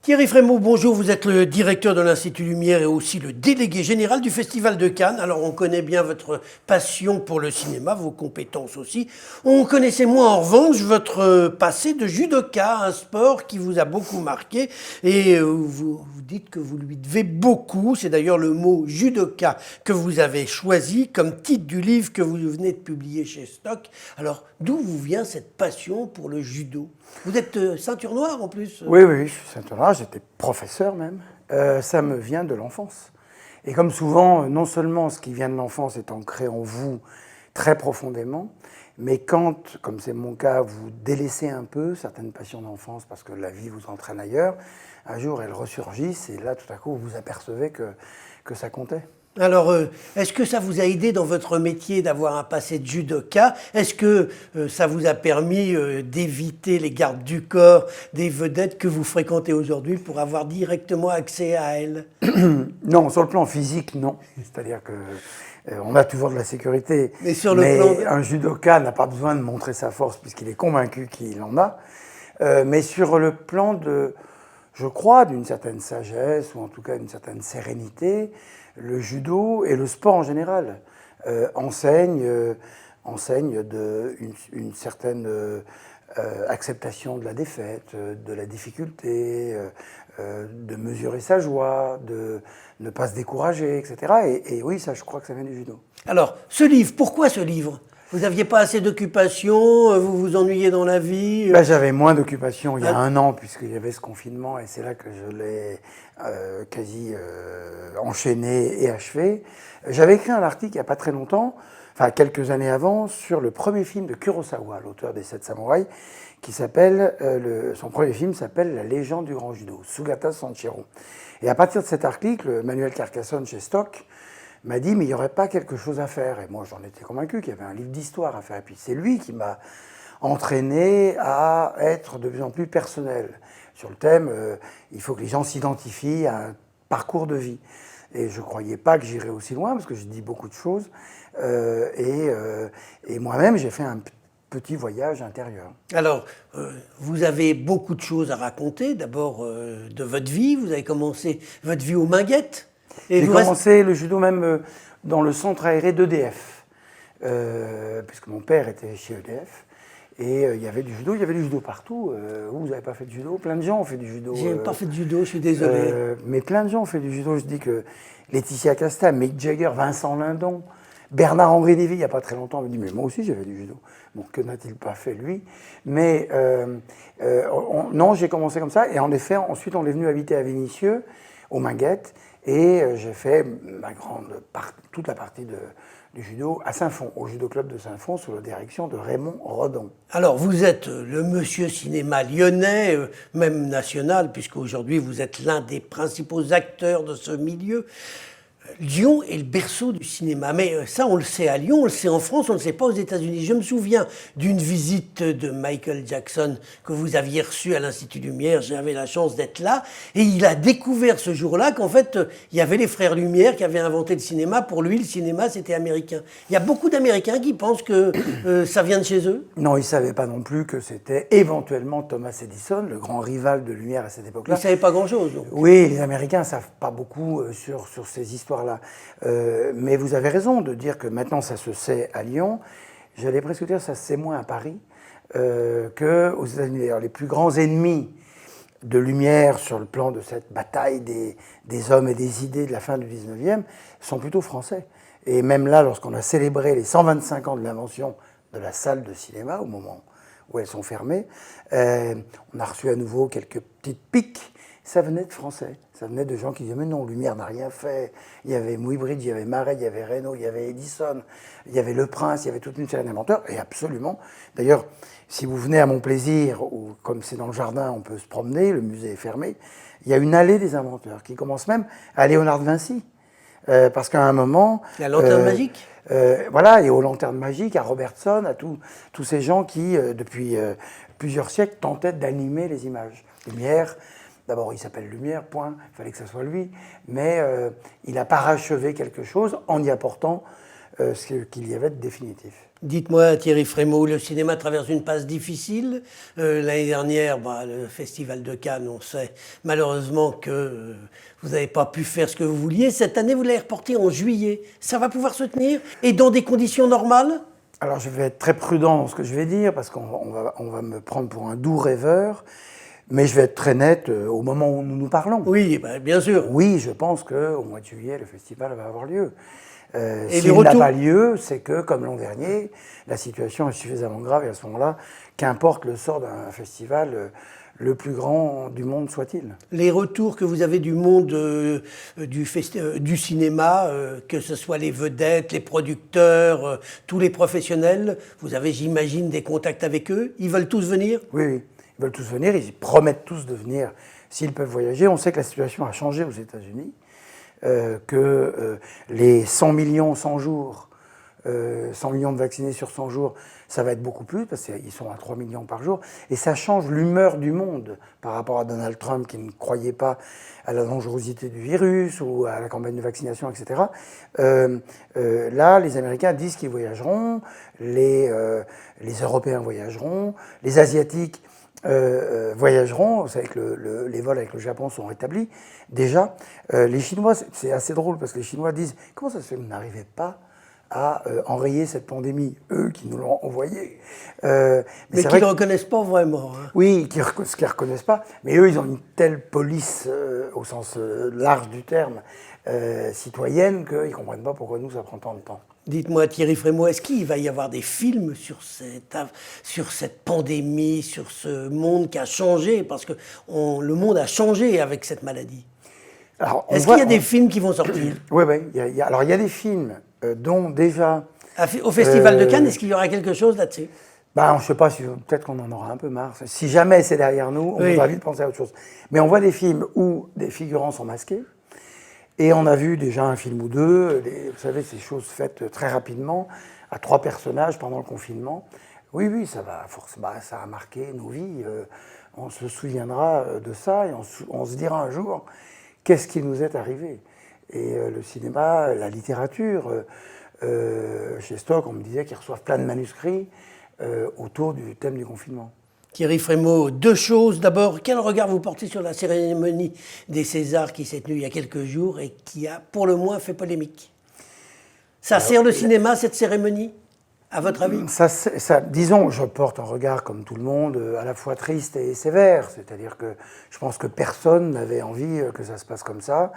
Thierry Frémaux, bonjour, vous êtes le directeur de l'Institut Lumière et aussi le délégué général du Festival de Cannes. Alors on connaît bien votre passion pour le cinéma, vos compétences aussi. On connaissait moins en revanche votre passé de judoka, un sport qui vous a beaucoup marqué et vous dites que vous lui devez beaucoup. C'est d'ailleurs le mot judoka que vous avez choisi comme titre du livre que vous venez de publier chez Stock. Alors d'où vous vient cette passion pour le judo? Vous êtes ceinture noire en plus? Oui, oui, je suis ceinture noire, j'étais professeur même. Ça me vient de l'enfance. Et comme souvent, non seulement ce qui vient de l'enfance est ancré en vous très profondément, mais quand, comme c'est mon cas, vous délaissez un peu certaines passions d'enfance parce que la vie vous entraîne ailleurs, un jour elles ressurgissent et là tout à coup vous vous apercevez que ça comptait. Alors, est-ce que ça vous a aidé dans votre métier d'avoir un passé de judoka? Est-ce que ça vous a permis d'éviter les gardes du corps des vedettes que vous fréquentez aujourd'hui pour avoir directement accès à elles? Non, sur le plan physique, non. C'est-à-dire que on a toujours de la sécurité. Mais sur le plan un judoka n'a pas besoin de montrer sa force puisqu'il est convaincu qu'il en a. Mais sur le plan de, je crois, d'une certaine sagesse ou en tout cas d'une certaine sérénité, le judo et le sport en général enseignent une certaine acceptation de la défaite, de la difficulté, de mesurer sa joie, de ne pas se décourager, etc. Et oui, ça, je crois que ça vient du judo. Alors, ce livre, pourquoi ce livre? Vous n'aviez pas assez d'occupation, vous vous ennuyez dans la vie? Ben, j'avais moins d'occupation il y a un an, puisqu'il y avait ce confinement, et c'est là que je l'ai quasi enchaîné et achevé. J'avais écrit un article il n'y a pas très longtemps, enfin quelques années avant, sur le premier film de Kurosawa, l'auteur des 7 samouraïs, qui s'appelle, son premier film s'appelle La légende du grand judo, Sugata Sanshiro. Et à partir de cet article, Manuel Carcassonne chez Stock m'a dit, mais il n'y aurait pas quelque chose à faire. Et moi, j'en étais convaincu qu'il y avait un livre d'histoire à faire. Et puis c'est lui qui m'a entraîné à être de plus en plus personnel. Sur le thème, il faut que les gens s'identifient à un parcours de vie. Et je ne croyais pas que j'irais aussi loin, parce que je dis beaucoup de choses. Et moi-même, j'ai fait un petit voyage intérieur. Alors, vous avez beaucoup de choses à raconter. D'abord, de votre vie. Vous avez commencé votre vie aux Minguettes. J'ai commencé le judo même dans le centre aéré d'EDF, puisque mon père était chez EDF. Et il y avait du judo partout. Vous n'avez pas fait de judo? Plein de gens ont fait du judo. J'ai pas fait de judo, je suis désolé. Mais plein de gens ont fait du judo. Je dis que Laetitia Casta, Mick Jagger, Vincent Lindon, Bernard-Henri Lévy, il n'y a pas très longtemps, me dit, mais moi aussi j'ai fait du judo. Bon, que n'a-t-il pas fait lui? Mais non, j'ai commencé comme ça. Et en effet, ensuite on est venu habiter à Vénissieux, aux Minguettes. Et j'ai fait toute la partie du judo à Saint-Fond, au judo club de Saint-Fond, sous la direction de Raymond Rodon. Alors, vous êtes le monsieur cinéma lyonnais, même national, puisqu'aujourd'hui vous êtes l'un des principaux acteurs de ce milieu. Lyon est le berceau du cinéma, mais ça on le sait à Lyon, on le sait en France, on ne le sait pas aux États-Unis. Je me souviens d'une visite de Michael Jackson que vous aviez reçue à l'Institut Lumière, j'avais la chance d'être là, et il a découvert ce jour-là qu'en fait il y avait les frères Lumière qui avaient inventé le cinéma. Pour lui, le cinéma c'était américain. Il y a beaucoup d'Américains qui pensent que ça vient de chez eux. Non, ils ne savaient pas non plus que c'était éventuellement Thomas Edison, le grand rival de Lumière à cette époque-là. Ils ne savaient pas grand-chose. Donc. Oui, les Américains ne savent pas beaucoup sur ces histoires-là. Mais vous avez raison de dire que maintenant ça se sait à Lyon. J'allais presque dire que ça se sait moins à Paris qu'aux États-Unis. D'ailleurs, les plus grands ennemis de Lumière sur le plan de cette bataille des hommes et des idées de la fin du 19e sont plutôt français. Et même là, lorsqu'on a célébré les 125 ans de l'invention de la salle de cinéma, au moment où elles sont fermées, on a reçu à nouveau quelques petites piques. Ça venait de Français, ça venait de gens qui disaient « mais non, Lumière n'a rien fait ». Il y avait Muybridge, il y avait Marais, il y avait Reynaud, il y avait Edison, il y avait Le Prince, il y avait toute une série d'inventeurs, et absolument. D'ailleurs, si vous venez à mon plaisir, ou comme c'est dans le jardin, on peut se promener, le musée est fermé, il y a une allée des inventeurs qui commence même à Léonard de Vinci. Parce qu'à un moment... La lanterne magique. Voilà, et aux lanternes magiques, à Robertson, à tous ces gens qui, depuis plusieurs siècles, tentaient d'animer les images. Lumière, d'abord il s'appelle Lumière, point, il fallait que ce soit lui, mais il a parachevé quelque chose en y apportant ce qu'il y avait de définitif. Dites-moi, Thierry Frémaux, le cinéma traverse une passe difficile. L'année dernière, le Festival de Cannes, on sait malheureusement que vous n'avez pas pu faire ce que vous vouliez. Cette année, vous l'avez reporté en juillet. Ça va pouvoir se tenir et dans des conditions normales? Alors je vais être très prudent dans ce que je vais dire parce qu'on va me prendre pour un doux rêveur, mais je vais être très net au moment où nous nous parlons. Oui, bien sûr. Oui, je pense qu'au mois de juillet, le festival va avoir lieu. Et s'il n'a pas lieu, c'est que, comme l'an dernier, la situation est suffisamment grave et à ce moment-là, qu'importe le sort d'un festival le plus grand du monde soit-il. Les retours que vous avez du monde du cinéma, que ce soit les vedettes, les producteurs, tous les professionnels, vous avez, j'imagine, des contacts avec eux. Ils veulent tous venir? Oui, oui, ils veulent tous venir, ils promettent tous de venir s'ils peuvent voyager. On sait que la situation a changé aux États-Unis. Que les 100 millions 100 jours, 100 millions de vaccinés sur 100 jours, ça va être beaucoup plus, parce qu'ils sont à 3 millions par jour, et ça change l'humeur du monde par rapport à Donald Trump qui ne croyait pas à la dangerosité du virus ou à la campagne de vaccination, etc. Là, les Américains disent qu'ils voyageront, les Européens voyageront, les Asiatiques voyageront. Vous savez que les vols avec le Japon sont rétablis déjà. Les Chinois, c'est assez drôle parce que les Chinois disent « Comment ça se fait que vous n'arrivez pas à enrayer cette pandémie ?» Eux qui nous l'ont envoyée. Mais qu'ils ne reconnaissent pas vraiment. Hein. Oui, ce qu'ils ne reconnaissent pas. Mais eux, ils ont une telle police, au sens large du terme, citoyenne, qu'ils ne comprennent pas pourquoi nous, ça prend tant de temps. Dites-moi, Thierry Frémaux, est-ce qu'il va y avoir des films sur cette pandémie, sur ce monde qui a changé? Parce que le monde a changé avec cette maladie. Est-ce qu'il y a des films qui vont sortir? Oui, alors il y a des films dont déjà... Au Festival de Cannes, est-ce qu'il y aura quelque chose là-dessus? Je ne sais pas, peut-être qu'on en aura un peu marre. Si jamais c'est derrière nous, on va vite penser à autre chose. Mais on voit des films où des figurants sont masqués. Et on a vu déjà un film ou deux, vous savez, ces choses faites très rapidement, à 3 personnages pendant le confinement. Oui, ça a marqué nos vies. On se souviendra de ça et on se dira un jour, qu'est-ce qui nous est arrivé? Et le cinéma, la littérature, chez Stock, on me disait qu'ils reçoivent plein de manuscrits autour du thème du confinement. Thierry Frémaux, 2 choses. D'abord, quel regard vous portez sur la cérémonie des Césars qui s'est tenue il y a quelques jours et qui a, pour le moins, fait polémique? Ça sert le cinéma, cette cérémonie, à votre avis? Disons, je porte un regard, comme tout le monde, à la fois triste et sévère. C'est-à-dire que je pense que personne n'avait envie que ça se passe comme ça.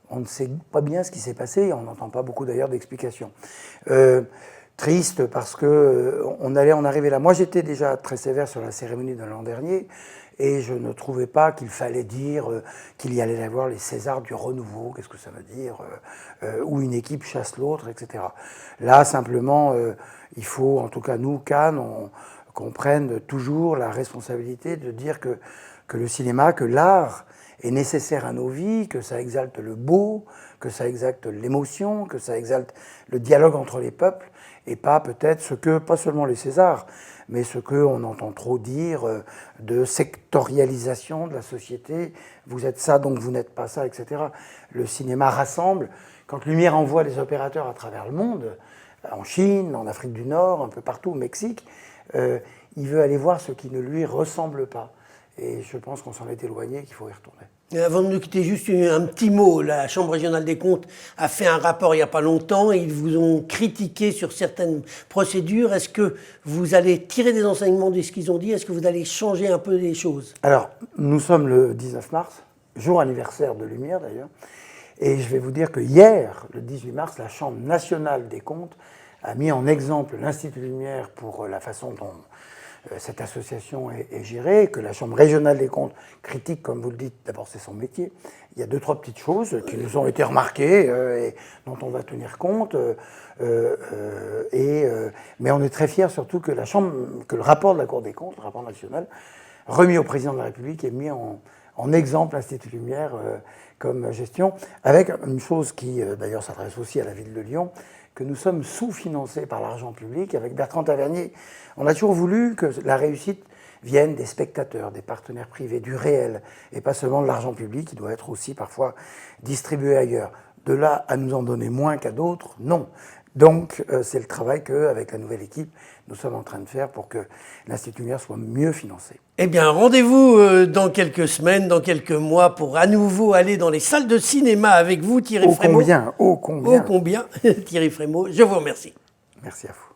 On ne sait pas bien ce qui s'est passé, on n'entend pas beaucoup d'ailleurs d'explications. Triste parce que on allait en arriver là. Moi, j'étais déjà très sévère sur la cérémonie de l'an dernier et je ne trouvais pas qu'il fallait dire qu'il y allait y avoir les Césars du renouveau. Qu'est-ce que ça veut dire où une équipe chasse l'autre, etc. Là, simplement, il faut, en tout cas nous, Cannes, qu'on prenne toujours la responsabilité de dire que le cinéma, que l'art est nécessaire à nos vies, que ça exalte le beau, que ça exalte l'émotion, que ça exalte le dialogue entre les peuples, et pas peut-être pas seulement les Césars, mais ce qu'on entend trop dire de sectorialisation de la société. Vous êtes ça, donc vous n'êtes pas ça, etc. Le cinéma rassemble. Quand Lumière envoie des opérateurs à travers le monde, en Chine, en Afrique du Nord, un peu partout, au Mexique, il veut aller voir ce qui ne lui ressemble pas. Et je pense qu'on s'en est éloigné, qu'il faut y retourner. Avant de nous quitter, juste un petit mot. La Chambre régionale des comptes a fait un rapport il n'y a pas longtemps et ils vous ont critiqué sur certaines procédures. Est-ce que vous allez tirer des enseignements de ce qu'ils ont dit? Est-ce que vous allez changer un peu les choses? Alors, nous sommes le 19 mars, jour anniversaire de Lumière d'ailleurs, et je vais vous dire que hier, le 18 mars, la Chambre nationale des comptes a mis en exemple l'Institut Lumière pour la façon dont cette association est gérée, que la Chambre régionale des comptes critique, comme vous le dites, d'abord c'est son métier. Il y a 2-3 petites choses qui nous ont été remarquées et dont on va tenir compte. Mais on est très fiers surtout que le rapport de la Cour des comptes, le rapport national, remis au président de la République, ait mis en exemple l'Institut Lumière comme gestion, avec une chose qui d'ailleurs s'adresse aussi à la ville de Lyon, que nous sommes sous-financés par l'argent public. Avec Bertrand Tavernier, on a toujours voulu que la réussite vienne des spectateurs, des partenaires privés, du réel, et pas seulement de l'argent public qui doit être aussi parfois distribué ailleurs. De là à nous en donner moins qu'à d'autres, non. Donc, c'est le travail qu'avec la nouvelle équipe, nous sommes en train de faire pour que l'Institut Lumière soit mieux financé. Eh bien, rendez-vous dans quelques semaines, dans quelques mois, pour à nouveau aller dans les salles de cinéma avec vous, Thierry Frémaux. Ô combien. Thierry Frémaux, je vous remercie. Merci à vous.